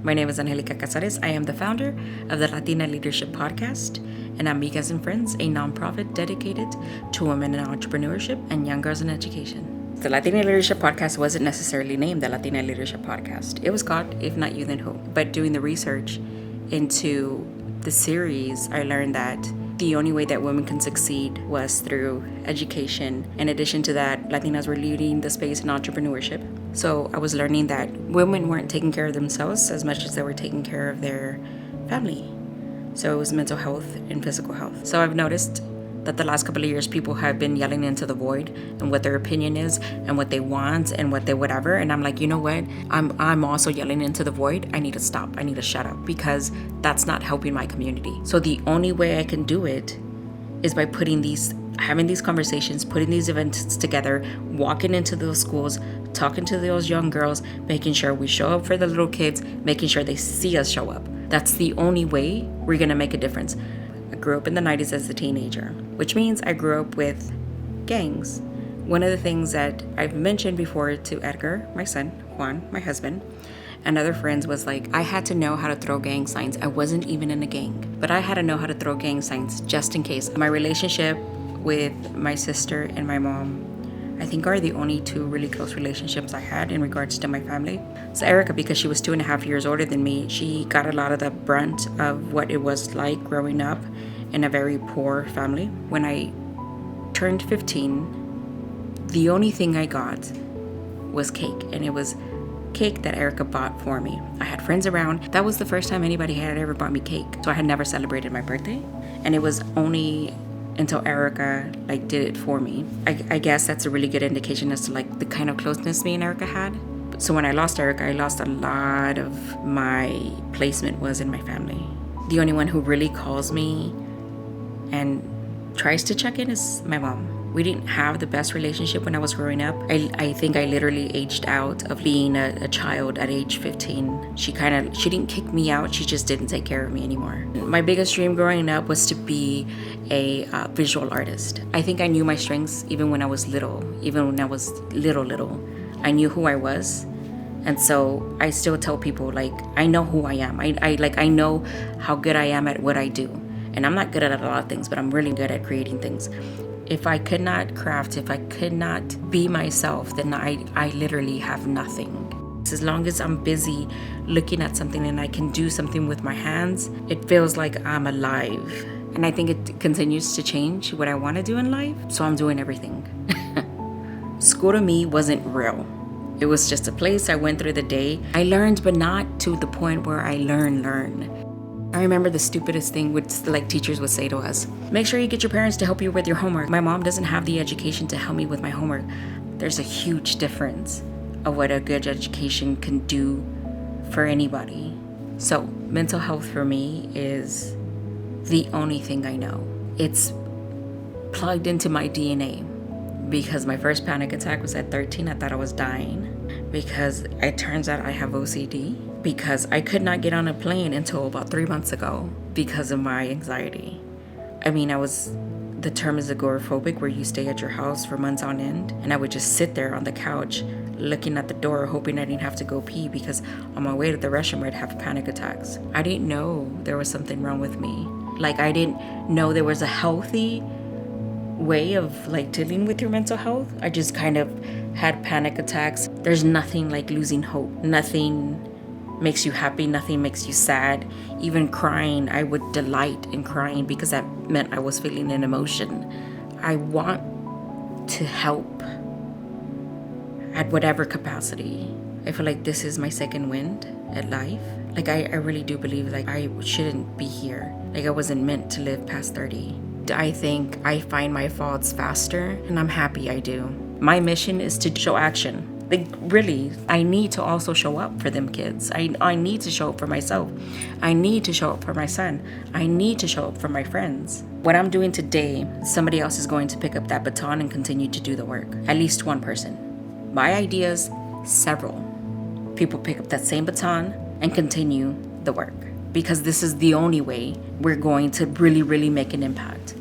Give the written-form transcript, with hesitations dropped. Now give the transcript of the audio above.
My name is Anjelica Cazares. I am the founder of the Latina Leadership Podcast and Amigas and Friends, a nonprofit dedicated to women in entrepreneurship and young girls in education. The Latina Leadership Podcast wasn't necessarily named the Latina Leadership Podcast. It was called If Not You, Then Who? But doing the research into the series, I learned that the only way that women can succeed was through education. In addition to that, Latinas were leading the space in entrepreneurship. So I was learning that women weren't taking care of themselves as much as they were taking care of their family. So it was mental health and physical health. So I've noticed that the last couple of years, people have been yelling into the void and what their opinion is and what they want and what they whatever. And I'm like, you know what? I'm also yelling into the void. I need to stop. I need to shut up because that's not helping my community. So the only way I can do it is by having these conversations, putting these events together, walking into those schools, talking to those young girls, making sure we show up for the little kids, making sure they see us show up. That's the only way we're going to make a difference. I grew up in the 90s as a teenager, which means I grew up with gangs. One of the things that I've mentioned before to Edgar, my son, Juan, my husband, and other friends was like, I had to know how to throw gang signs. I wasn't even in a gang, but I had to know how to throw gang signs just in case. My relationship with my sister and my mom, I think, are the only two really close relationships I had in regards to my family. So Erica, because she was 2.5 years older than me, she got a lot of the brunt of what it was like growing up in a very poor family. When I turned 15, the only thing I got was cake, and it was cake that Erica bought for me. I had friends around. That was the first time anybody had ever bought me cake. So I had never celebrated my birthday, and it was only until Erica did it for me. I guess that's a really good indication as to the kind of closeness me and Erica had. So when I lost Erica, I lost a lot of my placement was in my family. The only one who really calls me and tries to check in is my mom. We didn't have the best relationship when I was growing up. I think I literally aged out of being a child at age 15. She didn't kick me out, she just didn't take care of me anymore. My biggest dream growing up was to be a visual artist. I think I knew my strengths even when I was little. Even when I was little. I knew who I was. And so I still tell people, I know who I am. I know how good I am at what I do. And I'm not good at a lot of things, but I'm really good at creating things. If I could not craft, if I could not be myself, then I literally have nothing. As long as I'm busy looking at something and I can do something with my hands, it feels like I'm alive. And I think it continues to change what I want to do in life. So I'm doing everything. School to me wasn't real. It was just a place I went through the day. I learned, but not to the point where I learn. I remember the stupidest thing teachers would say to us: make sure you get your parents to help you with your homework. My mom doesn't have the education to help me with my homework. There's a huge difference of what a good education can do for anybody. So mental health for me is the only thing I know. It's plugged into my DNA because my first panic attack was at 13. I thought I was dying because it turns out I have OCD. Because I could not get on a plane until about 3 months ago because of my anxiety. The term is agoraphobic, where you stay at your house for months on end. And I would just sit there on the couch looking at the door, hoping I didn't have to go pee, because on my way to the restroom, I'd have panic attacks. I didn't know there was something wrong with me. I didn't know there was a healthy way of dealing with your mental health. I just kind of had panic attacks. There's nothing like losing hope. Nothing makes you happy, nothing makes you sad. Even crying, I would delight in crying because that meant I was feeling an emotion. I want to help at whatever capacity. I feel like this is my second wind at life. I really do believe I shouldn't be here. I wasn't meant to live past 30. I think I find my faults faster, and I'm happy I do. My mission is to show action. Really, I need to also show up for them kids. I need to show up for myself. I need to show up for my son. I need to show up for my friends. What I'm doing today, somebody else is going to pick up that baton and continue to do the work. At least one person. My ideas, several. People pick up that same baton and continue the work. Because this is the only way we're going to really, really make an impact.